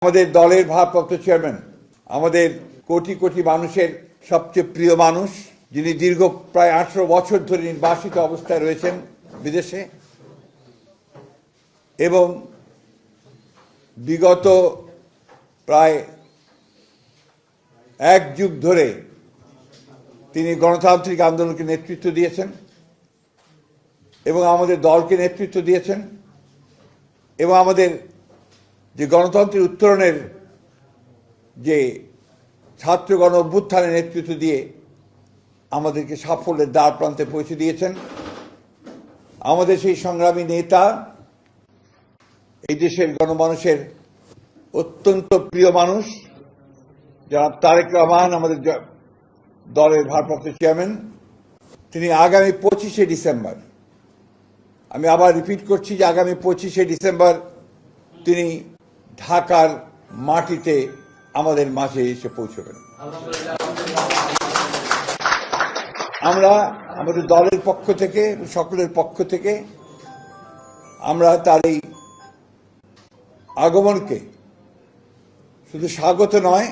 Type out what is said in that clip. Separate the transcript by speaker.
Speaker 1: আমাদের দলের ভারপ্রাপ্ত চেয়ারম্যান, আমাদের কোটি কোটি মানুষের সবচেয়ে প্রিয় মানুষ, যিনি দীর্ঘ প্রায় 18 বছর ধরে নির্বাসিত অবস্থায় রয়েছেন বিদেশে এবং বিগত প্রায় এক যুগ ধরে তিনি গণতান্ত্রিক আন্দোলনকে নেতৃত্ব দিয়েছেন এবং আমাদের দলকে নেতৃত্ব দিয়েছেন এবং আমাদের যে গণতন্ত্রের উত্তরণের যে ছাত্র গণ অভ্যুত্থানের নেতৃত্ব দিয়ে আমাদেরকে সাফল্যের দ্বার প্রান্তে পৌঁছে দিয়েছেন। আমাদের সেই সংগ্রামী নেতা, এই দেশের গণমানুষের অত্যন্ত প্রিয় মানুষ জনাব তারেক রহমান, আমাদের দলের ভারপ্রাপ্ত চেয়ারম্যান, তিনি আগামী 25শে ডিসেম্বর, আমি আবার রিপিট করছি যে আগামী 25শে ডিসেম্বর তিনি ঢাকার মাটিতে আমাদের মাঝে এসে পৌঁছবেন। আমরা আমাদের দলের পক্ষ থেকে, সকলের পক্ষ থেকে আমরা তার এই আগমনকে শুধু স্বাগত নয়,